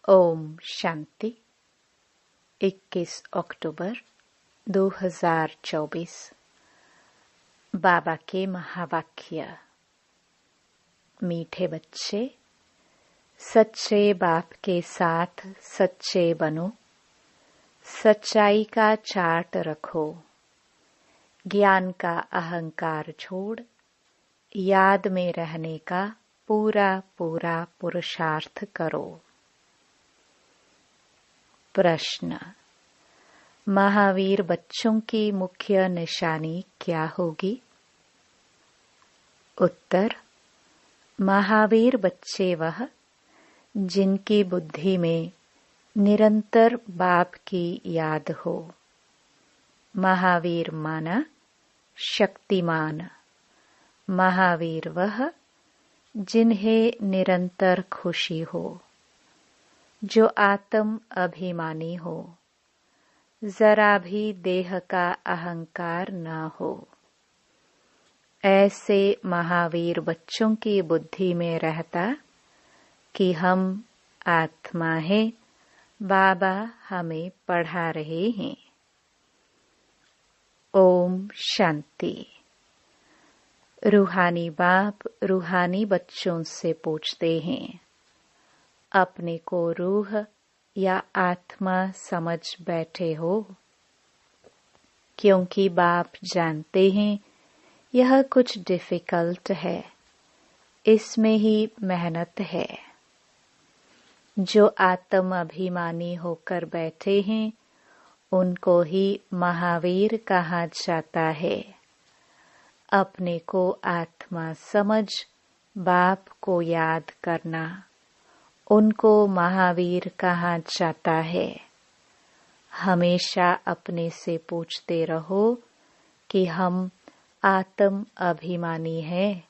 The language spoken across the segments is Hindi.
ओम शांति। 21 अक्टूबर 2024। बाबा के महावाक्य। मीठे बच्चे, सच्चे बाप के साथ सच्चे बनो, सच्चाई का चार्ट रखो, ज्ञान का अहंकार छोड़ याद में रहने का पूरा पूरा पुरुषार्थ करो। प्रश्न: महावीर बच्चों की मुख्य निशानी क्या होगी? उत्तर: महावीर बच्चे वह जिनकी बुद्धि में निरंतर बाप की याद हो। महावीर माना शक्तिमान। महावीर वह जिन्हें निरंतर खुशी हो, जो आत्म अभिमानी हो, जरा भी देह का अहंकार न हो। ऐसे महावीर बच्चों की बुद्धि में रहता कि हम आत्मा हैं, बाबा हमें पढ़ा रहे हैं। ओम शांति। रूहानी बाप रूहानी बच्चों से पूछते हैं, अपने को रूह या आत्मा समझ बैठे हो? क्योंकि बाप जानते हैं यह कुछ डिफिकल्ट है, इसमें ही मेहनत है। जो आत्म अभिमानी होकर बैठे हैं उनको ही महावीर कहा जाता है। अपने को आत्मा समझ बाप को याद करना, उनको महावीर कहा जाता है। हमेशा अपने से पूछते रहो कि हम आत्म अभिमानी हैं।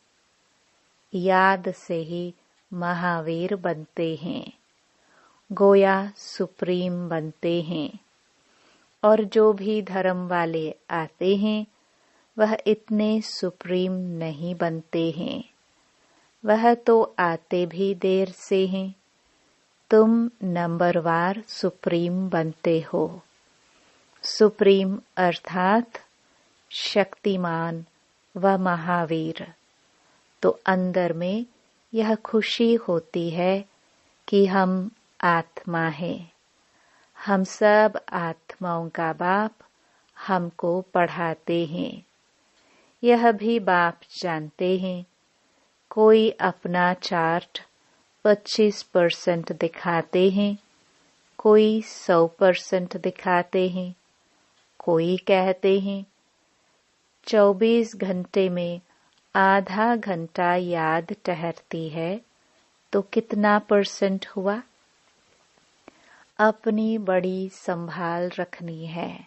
याद से ही महावीर बनते हैं, गोया सुप्रीम बनते हैं। और जो भी धर्म वाले आते हैं वह इतने सुप्रीम नहीं बनते हैं, वह तो आते भी देर से हैं। तुम नंबरवार सुप्रीम बनते हो। सुप्रीम अर्थात शक्तिमान व महावीर। तो अंदर में यह खुशी होती है कि हम आत्मा हैं। हम सब आत्माओं का बाप हमको पढ़ाते हैं। यह भी बाप जानते हैं। कोई अपना चार्ट 25% दिखाते हैं, कोई 100% दिखाते हैं, कोई कहते हैं 24 घंटे में आधा घंटा याद ठहरती है, तो कितना % हुआ? अपनी बड़ी संभाल रखनी है।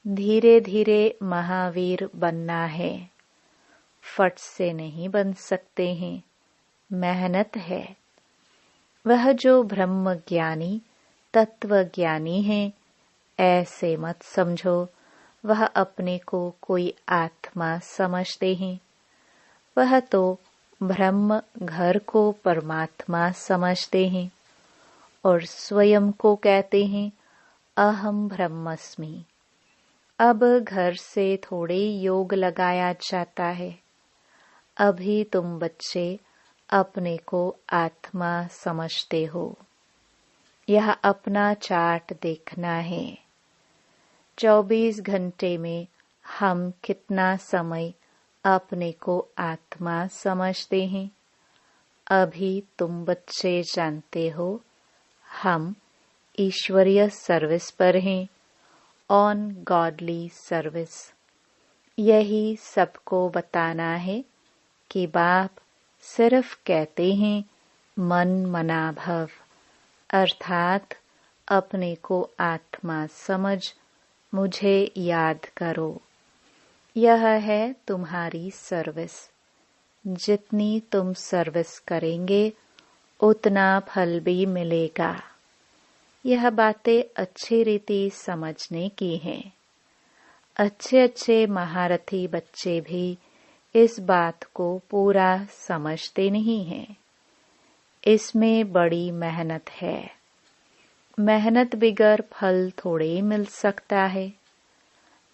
धीरे धीरे महावीर बनना है। फट से नहीं बन सकते हैं, मेहनत है। वह जो ब्रह्म ज्ञानी तत्व ज्ञानी है, ऐसे मत समझो वह अपने को कोई आत्मा समझते हैं। वह तो ब्रह्म घर को परमात्मा समझते हैं और स्वयं को कहते हैं अहम ब्रह्मस्मि। अब घर से थोड़े योग लगाया जाता है। अभी तुम बच्चे अपने को आत्मा समझते हो। यह अपना चार्ट देखना है। 24 घंटे में हम कितना समय अपने को आत्मा समझते हैं? अभी तुम बच्चे जानते हो हम ईश्वरीय सर्विस पर हैं, ऑन गॉडली सर्विस। यही सबको बताना है कि बाप सिर्फ कहते हैं मन मना भव, अर्थात अपने को आत्मा समझ मुझे याद करो। यह है तुम्हारी सर्विस। जितनी तुम सर्विस करेंगे उतना फल भी मिलेगा। यह बातें अच्छी रीति समझने की हैं। अच्छे अच्छे महारथी बच्चे भी इस बात को पूरा समझते नहीं हैं। इसमें बड़ी मेहनत है। मेहनत बिगर फल थोड़े मिल सकता है।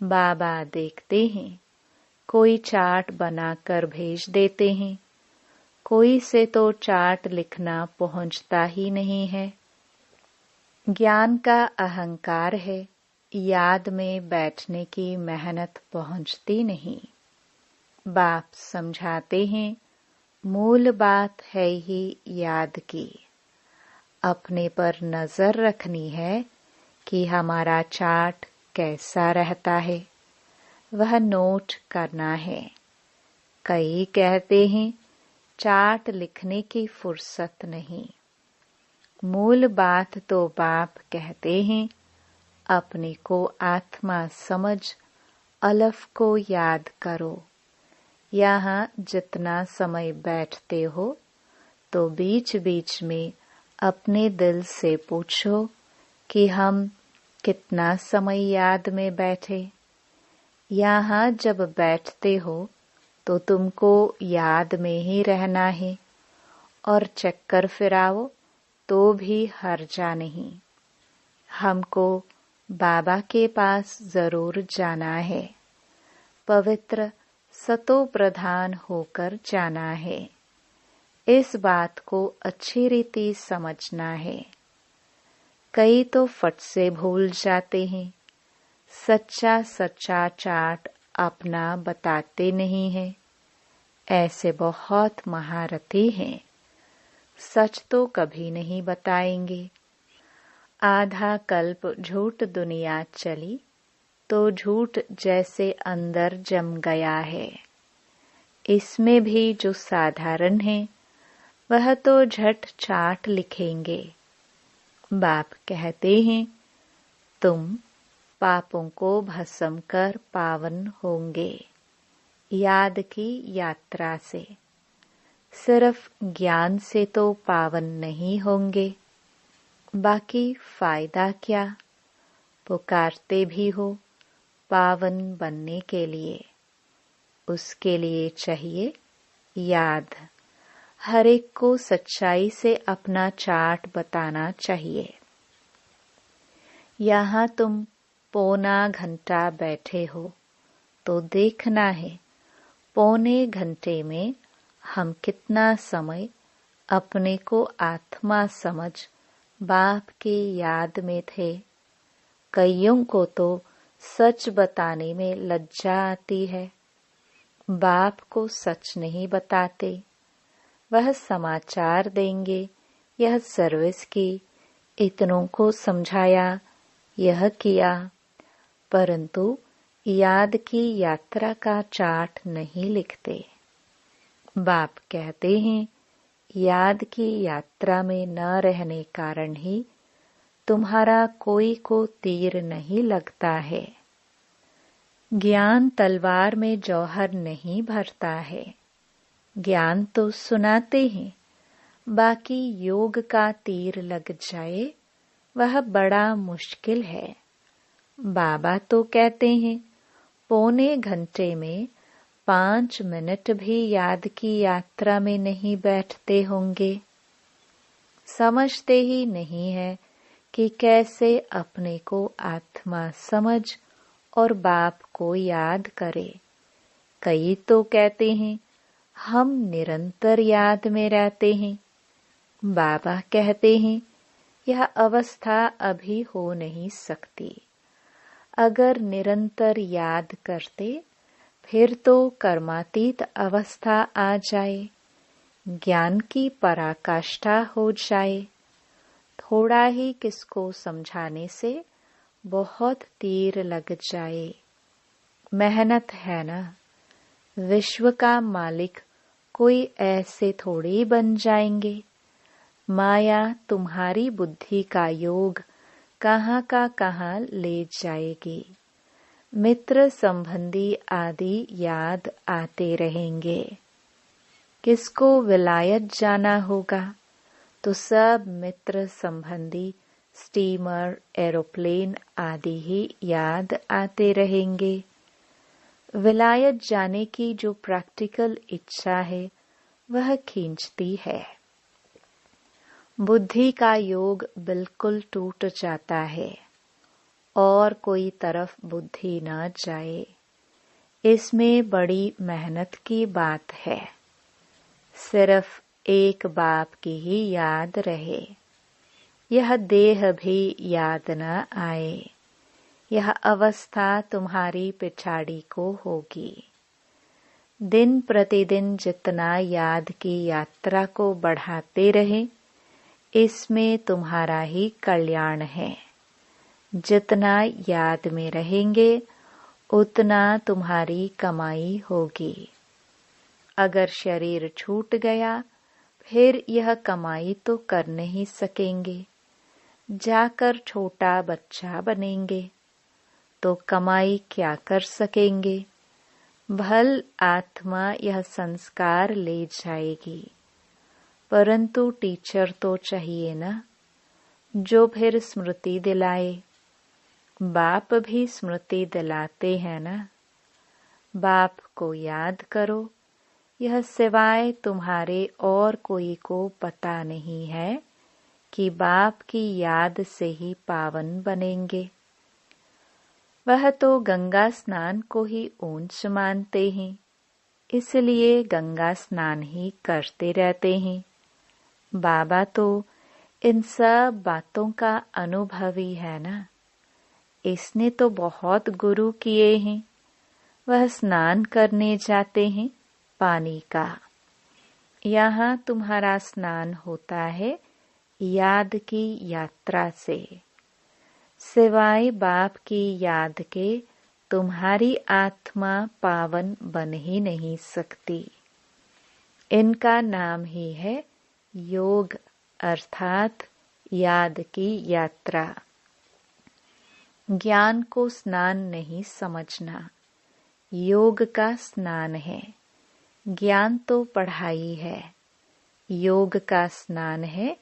बाबा देखते हैं, कोई चार्ट बनाकर भेज देते हैं, कोई से तो चार्ट लिखना पहुंचता ही नहीं है। ज्ञान का अहंकार है, याद में बैठने की मेहनत पहुंचती नहीं। बाप समझाते हैं, मूल बात है ही याद की। अपने पर नजर रखनी है कि हमारा चार्ट कैसा रहता है, वह नोट करना है। कई कहते हैं चार्ट लिखने की फुर्सत नहीं। मूल बात तो बाप कहते हैं, अपने को आत्मा समझ अलफ को याद करो। यहाँ जितना समय बैठते हो तो बीच बीच में अपने दिल से पूछो कि हम कितना समय याद में बैठे। यहाँ जब बैठते हो तो तुमको याद में ही रहना है, और चक्कर फिराओ तो भी हर्जा नहीं। हमको बाबा के पास जरूर जाना है, पवित्र सतो प्रधान होकर जाना है। इस बात को अच्छी रीति समझना है। कई तो फट से भूल जाते हैं। सच्चा सच्चा चार्ट अपना बताते नहीं है। ऐसे बहुत महारथी हैं, सच तो कभी नहीं बताएंगे। आधा कल्प झूठ दुनिया चली तो झूठ जैसे अंदर जम गया है। इसमें भी जो साधारण है वह तो झट चार्ट लिखेंगे। बाप कहते हैं, तुम पापों को भस्म कर पावन होंगे याद की यात्रा से। सिर्फ ज्ञान से तो पावन नहीं होंगे, बाकी फायदा क्या। पुकारते भी हो पावन बनने के लिए, उसके लिए चाहिए याद। हर एक को सच्चाई से अपना चार्ट बताना चाहिए। यहाँ तुम पौना घंटा बैठे हो तो देखना है पौने घंटे में हम कितना समय अपने को आत्मा समझ बाप की याद में थे। कईयों को तो सच बताने में लज्जा आती है। बाप को सच नहीं बताते। वह समाचार देंगे, यह सर्विस की, इतनों को समझाया, यह किया, परंतु याद की यात्रा का चार्ट नहीं लिखते। बाप कहते हैं, याद की यात्रा में न रहने कारण ही तुम्हारा कोई को तीर नहीं लगता है। ज्ञान तलवार में जौहर नहीं भरता है। ज्ञान तो सुनाते हैं, बाकी योग का तीर लग जाए वह बड़ा मुश्किल है। बाबा तो कहते हैं, पौने घंटे में 5 मिनट भी याद की यात्रा में नहीं बैठते होंगे। समझते ही नहीं है कि कैसे अपने को आत्मा समझ और बाप को याद करे। कई तो कहते हैं हम निरंतर याद में रहते हैं। बाबा कहते हैं यह अवस्था अभी हो नहीं सकती। अगर निरंतर याद करते फिर तो कर्मातीत अवस्था आ जाए, ज्ञान की पराकाष्ठा हो जाए। थोड़ा ही किसको समझाने से बहुत तीर लग जाए। मेहनत है ना। विश्व का मालिक कोई ऐसे थोड़ी बन जाएंगे। माया तुम्हारी बुद्धि का योग कहाँ का कहाँ ले जाएगी। मित्र संबंधी आदि याद आते रहेंगे। किसको विलायत जाना होगा तो सब मित्र संबंधी स्टीमर, एरोप्लेन आदि ही याद आते रहेंगे। विलायत जाने की जो प्रैक्टिकल इच्छा है वह खींचती है। बुद्धि का योग बिल्कुल टूट जाता है और कोई तरफ बुद्धि न जाए, इसमें बड़ी मेहनत की बात है। सिर्फ एक बाप की ही याद रहे, यह देह भी याद न आए। यह अवस्था तुम्हारी पिछाड़ी को होगी। दिन प्रतिदिन जितना याद की यात्रा को बढ़ाते रहे, इसमें तुम्हारा ही कल्याण है। जितना याद में रहेंगे उतना तुम्हारी कमाई होगी। अगर शरीर छूट गया फिर यह कमाई तो कर नहीं सकेंगे। जाकर छोटा बच्चा बनेंगे तो कमाई क्या कर सकेंगे। भल आत्मा यह संस्कार ले जाएगी, परंतु टीचर तो चाहिए ना, जो फिर स्मृति दिलाए। बाप भी स्मृति दिलाते हैं ना। बाप को याद करो, यह सिवाय तुम्हारे और कोई को पता नहीं है कि बाप की याद से ही पावन बनेंगे। वह तो गंगा स्नान को ही ऊंच मानते हैं, इसलिए गंगा स्नान ही करते रहते हैं। बाबा तो इन सब बातों का अनुभवी है ना। इसने तो बहुत गुरु किए हैं। वह स्नान करने जाते हैं पानी का। यहाँ तुम्हारा स्नान होता है याद की यात्रा से। सिवाय बाप की याद के तुम्हारी आत्मा पावन बन ही नहीं सकती। इनका नाम ही है योग, अर्थात याद की यात्रा। ज्ञान को स्नान नहीं समझना, योग का स्नान है। ज्ञान तो पढ़ाई है, योग का स्नान है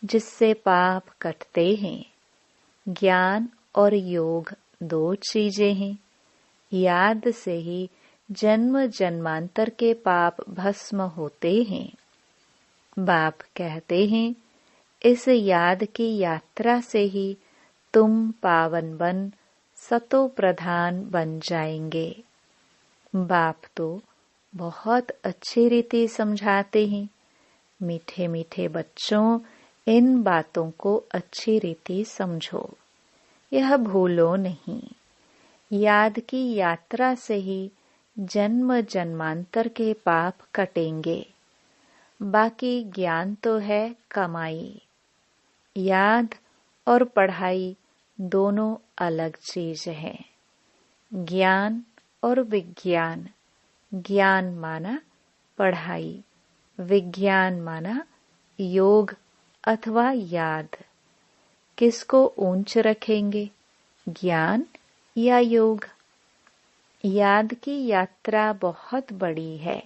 जिससे पाप कटते हैं। ज्ञान और योग दो चीजें हैं। याद से ही जन्म जन्मांतर के पाप भस्म होते हैं। बाप कहते हैं इस याद की यात्रा से ही तुम पावन बन सतो प्रधान बन जाएंगे। बाप तो बहुत अच्छी रीति समझाते हैं। मीठे मीठे बच्चों, इन बातों को अच्छी रीति समझो, यह भूलो नहीं। याद की यात्रा से ही जन्म जन्मांतर के पाप कटेंगे। बाकी ज्ञान तो है कमाई। याद और पढ़ाई दोनों अलग चीज है। ज्ञान और विज्ञान, ज्ञान माना पढ़ाई, विज्ञान माना योग अथवा याद। किसको ऊंच रखेंगे, ज्ञान या योग? याद की यात्रा बहुत बड़ी है,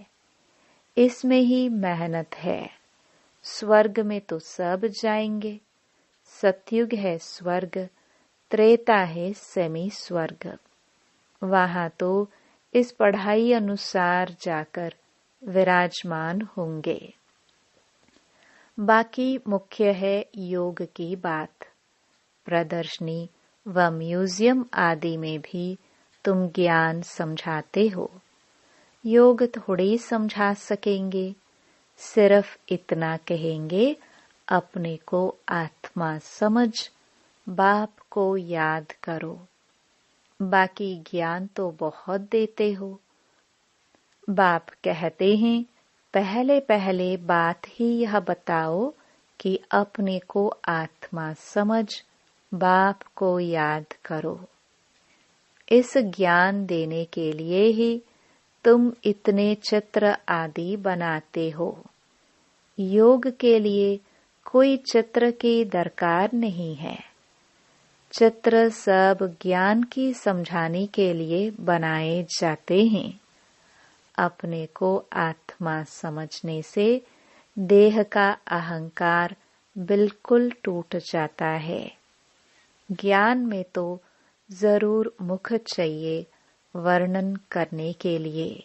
इसमें ही मेहनत है। स्वर्ग में तो सब जाएंगे। सतयुग है स्वर्ग, त्रेता है सेमी स्वर्ग। वहां तो इस पढ़ाई अनुसार जाकर विराजमान होंगे। बाकी मुख्य है योग की बात। प्रदर्शनी व म्यूजियम आदि में भी तुम ज्ञान समझाते हो, योग थोड़ी समझा सकेंगे। सिर्फ इतना कहेंगे अपने को आत्मा समझ, बाप को याद करो। बाकी ज्ञान तो बहुत देते हो। बाप कहते हैं पहले पहले बात ही यह बताओ कि अपने को आत्मा समझ, बाप को याद करो। इस ज्ञान देने के लिए ही तुम इतने चित्र आदि बनाते हो। योग के लिए कोई चित्र की दरकार नहीं है। चित्र सब ज्ञान की समझाने के लिए बनाए जाते हैं। अपने को आत्मा समझने से देह का अहंकार बिल्कुल टूट जाता है। ज्ञान में तो जरूर मुख चाहिए वर्णन करने के लिए।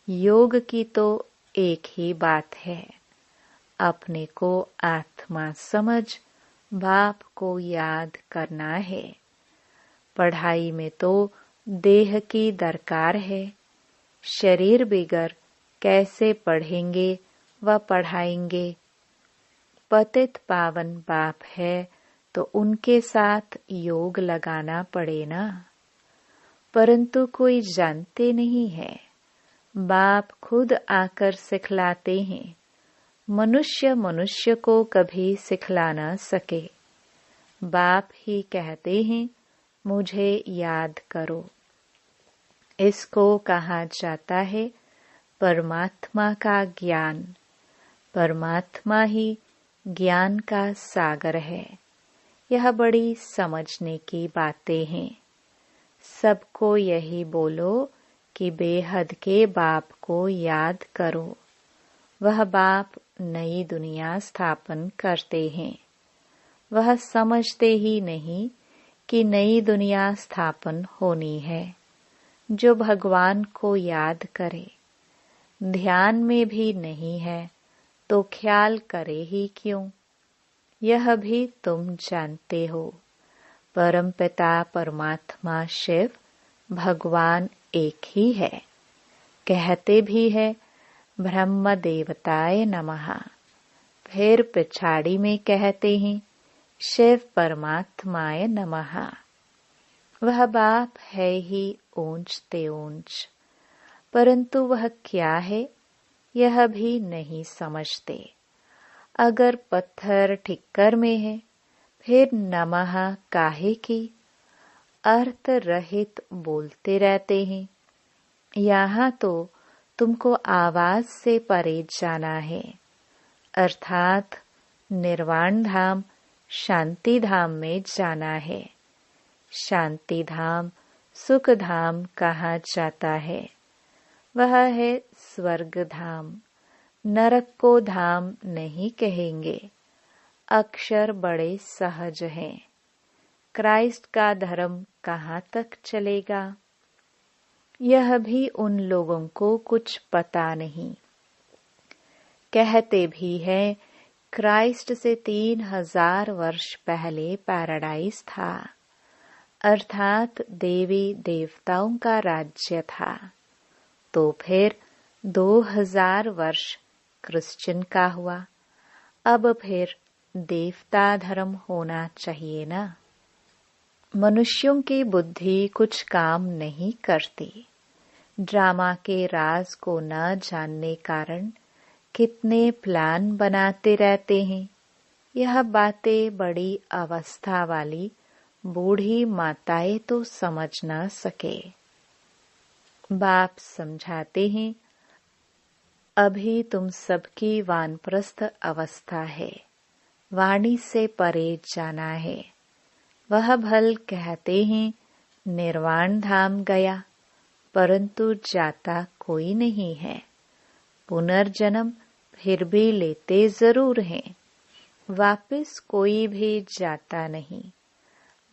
योग की तो एक ही बात है, अपने को आत्मा समझ बाप को याद करना है। पढ़ाई में तो देह की दरकार है। शरीर बिगर कैसे पढ़ेंगे व पढ़ाएंगे। पतित पावन बाप है तो उनके साथ योग लगाना पड़े ना। परंतु कोई जानते नहीं है। बाप खुद आकर सिखलाते हैं। मनुष्य मनुष्य को कभी सिखला न सके। बाप ही कहते हैं मुझे याद करो। इसको कहा जाता है परमात्मा का ज्ञान। परमात्मा ही ज्ञान का सागर है। यह बड़ी समझने की बातें हैं। सबको यही बोलो कि बेहद के बाप को याद करो। वह बाप नई दुनिया स्थापन करते हैं। वह समझते ही नहीं कि नई दुनिया स्थापन होनी है। जो भगवान को याद करे, ध्यान में भी नहीं है तो ख्याल करे ही क्यों। यह भी तुम जानते हो। परमपिता परमात्मा शिव भगवान एक ही है। कहते भी है ब्रह्म देवताय नमः। फिर पिछाड़ी में कहते हैं शिव परमात्माय नमः। वह बाप है ही ऊंच ते ऊंच, परंतु वह क्या है यह भी नहीं समझते। अगर पत्थर ठिक्कर में है फिर नमः काहे की। अर्थ रहित बोलते रहते हैं। यहाँ तो तुमको आवाज से परे जाना है, अर्थात निर्वाण धाम शांति धाम में जाना है। शांति धाम सुख धाम कहा जाता है। वह है स्वर्ग धाम। नरक को धाम नहीं कहेंगे। अक्षर बड़े सहज हैं। क्राइस्ट का धर्म कहाँ तक चलेगा। यह भी उन लोगों को कुछ पता नहीं। कहते भी है क्राइस्ट से 3000 वर्ष पहले पैराडाइज था, अर्थात देवी देवताओं का राज्य था। तो फिर 2000 वर्ष क्रिश्चियन का हुआ। अब फिर देवता धर्म होना चाहिए ना। मनुष्यों की बुद्धि कुछ काम नहीं करती। ड्रामा के राज को न जानने कारण कितने प्लान बनाते रहते हैं। यह बातें बड़ी अवस्था वाली बूढ़ी माताएं तो समझ न सके। बाप समझाते हैं अभी तुम सबकी वानप्रस्थ अवस्था है। वाणी से परे जाना है। वह भल कहते हैं निर्वाण धाम गया, परंतु जाता कोई नहीं है। पुनर्जन्म फिर भी लेते जरूर हैं। वापिस कोई भी जाता नहीं।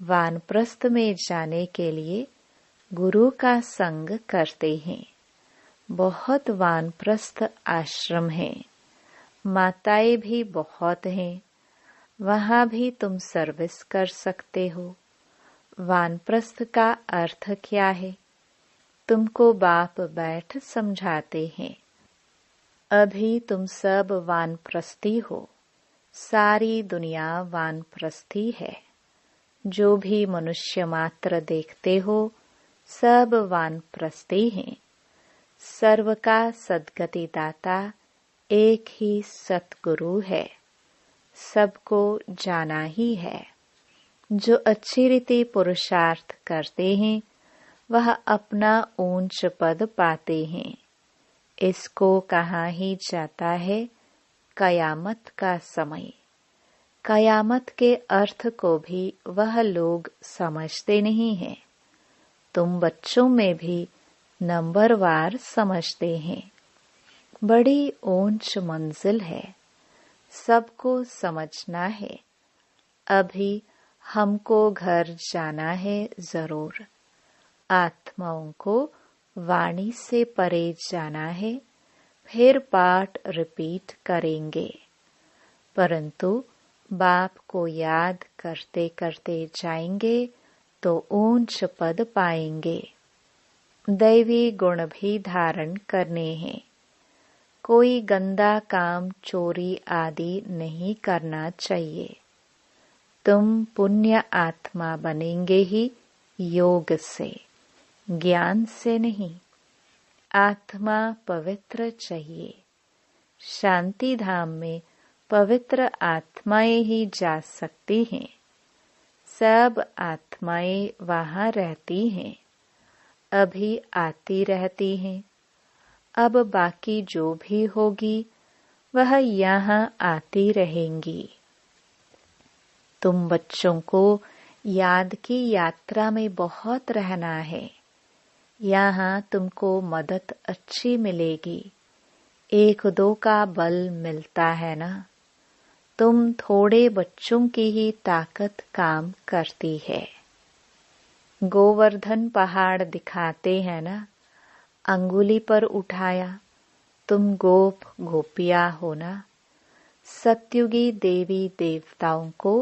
वानप्रस्थ में जाने के लिए गुरु का संग करते हैं। बहुत वानप्रस्थ आश्रम हैं। माताएं भी बहुत हैं। वहाँ भी तुम सर्विस कर सकते हो। वानप्रस्थ का अर्थ क्या है तुमको बाप बैठ समझाते हैं। अभी तुम सब वानप्रस्थी हो। सारी दुनिया वानप्रस्थी है। जो भी मनुष्य मात्र देखते हो सब वानप्रस्थी हैं। सर्व का सद्गति दाता एक ही सतगुरु है। सबको जाना ही है। जो अच्छी रीति पुरुषार्थ करते हैं वह अपना ऊंच पद पाते हैं। इसको कहा ही जाता है कयामत का समय। कयामत के अर्थ को भी वह लोग समझते नहीं हैं। तुम बच्चों में भी नंबरवार समझते हैं। बड़ी ऊंच मंजिल है। सबको समझना है। अभी हमको घर जाना है जरूर। आत्माओं को वाणी से परे जाना है। फिर पाठ रिपीट करेंगे। परंतु बाप को याद करते करते जाएंगे तो ऊंच पद पाएंगे। दैवी गुण भी धारण करने हैं। कोई गंदा काम, चोरी आदि नहीं करना चाहिए। तुम पुण्य आत्मा बनेंगे ही योग से, ज्ञान से नहीं। आत्मा पवित्र चाहिए। शांति धाम में पवित्र आत्माएं ही जा सकती हैं। सब आत्माएं वहाँ रहती हैं, अभी आती रहती हैं। अब बाकी जो भी होगी वह यहाँ आती रहेंगी। तुम बच्चों को याद की यात्रा में बहुत रहना है। यहाँ तुमको मदद अच्छी मिलेगी। एक दो का बल मिलता है ना। तुम थोड़े बच्चों की ही ताकत काम करती है। गोवर्धन पहाड़ दिखाते हैं ना, अंगुली पर उठाया, तुम गोप गोपिया हो ना। सत्युगी देवी देवताओं को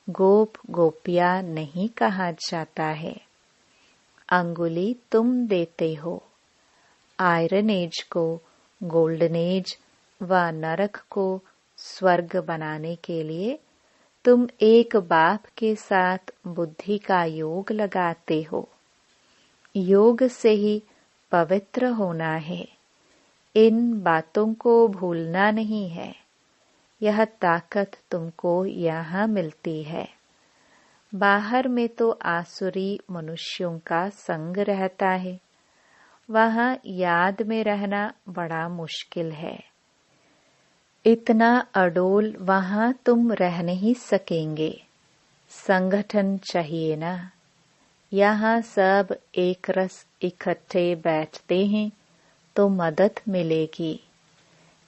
गोप गोपिया नहीं कहा जाता है। अंगुली तुम देते हो। आयरन एज को गोल्डन एज व नरक को स्वर्ग बनाने के लिए तुम एक बाप के साथ बुद्धि का योग लगाते हो। योग से ही पवित्र होना है। इन बातों को भूलना नहीं है। यह ताकत तुमको यहाँ मिलती है। बाहर में तो आसुरी मनुष्यों का संग रहता है। वहाँ याद में रहना बड़ा मुश्किल है। इतना अडोल वहाँ तुम रह नहीं सकेंगे। संगठन चाहिए ना। यहाँ सब एक रस इकट्ठे बैठते हैं तो मदद मिलेगी।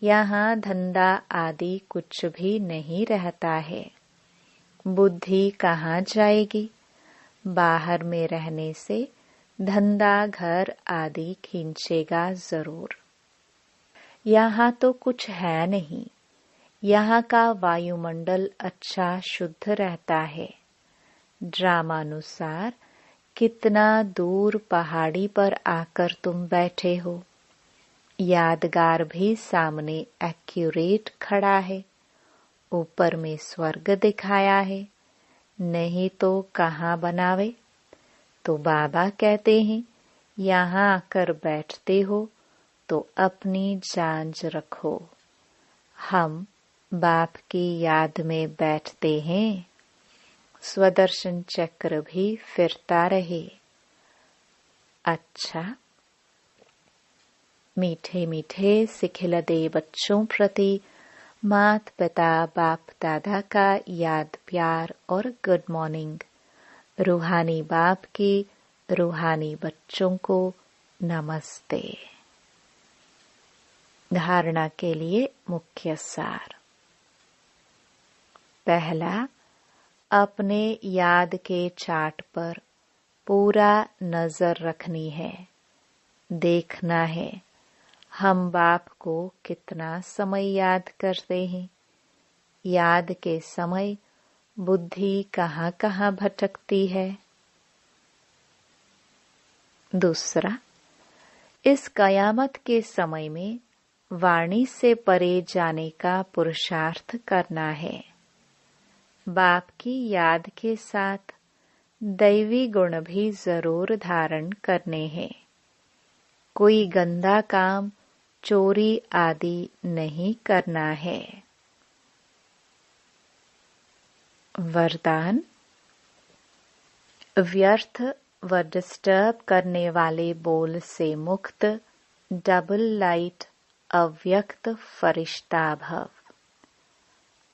यहाँ धंधा आदि कुछ भी नहीं रहता है। बुद्धि कहाँ जाएगी? बाहर में रहने से धंधा घर आदि खींचेगा जरूर। यहाँ तो कुछ है नहीं। यहाँ का वायुमंडल अच्छा शुद्ध रहता है। ड्रामानुसार कितना दूर पहाड़ी पर आकर तुम बैठे हो। यादगार भी सामने एक्यूरेट खड़ा है। ऊपर में स्वर्ग दिखाया है, नहीं तो कहाँ बनावे। तो बाबा कहते हैं यहाँ आकर बैठते हो तो अपनी जांच रखो। हम बाप की याद में बैठते हैं। स्वदर्शन चक्र भी फिरता रहे। अच्छा, मीठे मीठे सिखिलदे बच्चों प्रति मात पिता बाप दादा का याद प्यार और गुड मॉर्निंग। रूहानी बाप की रूहानी बच्चों को नमस्ते। धारणा के लिए मुख्य सार। पहला, अपने याद के चार्ट पर पूरा नजर रखनी है। देखना है हम बाप को कितना समय याद करते हैं। याद के समय बुद्धि कहाँ कहाँ भटकती है। दूसरा, इस कयामत के समय में वाणी से परे जाने का पुरुषार्थ करना है। बाप की याद के साथ दैवी गुण भी जरूर धारण करने हैं। कोई गंदा काम, चोरी आदि नहीं करना है। वरदान, व्यर्थ व डिस्टर्ब करने वाले बोल से मुक्त डबल लाइट अव्यक्त फरिश्ता भव।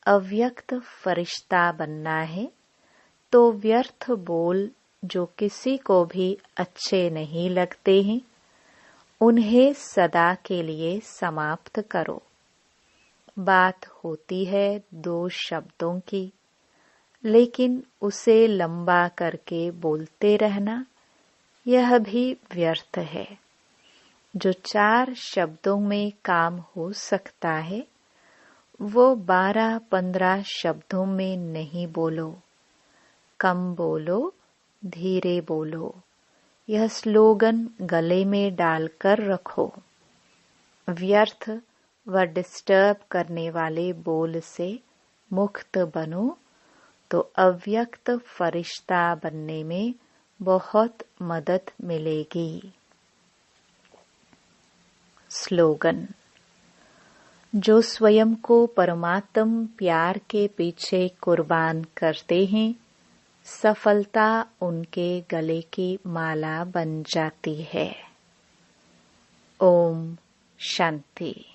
अव्यक्त फरिश्ता बनना है तो व्यर्थ बोल जो किसी को भी अच्छे नहीं लगते हैं, उन्हें सदा के लिए समाप्त करो। बात होती है 2 शब्दों की, लेकिन उसे लंबा करके बोलते रहना यह भी व्यर्थ है। जो 4 शब्दों में काम हो सकता है वो 12-15 शब्दों में नहीं बोलो, कम बोलो, धीरे बोलो। यह स्लोगन गले में डालकर रखो। व्यर्थ व डिस्टर्ब करने वाले बोल से मुक्त बनो तो अव्यक्त फरिश्ता बनने में बहुत मदद मिलेगी। स्लोगन। जो स्वयं को परमात्म प्यार के पीछे कुर्बान करते हैं, सफलता उनके गले की माला बन जाती है। ओम शांति।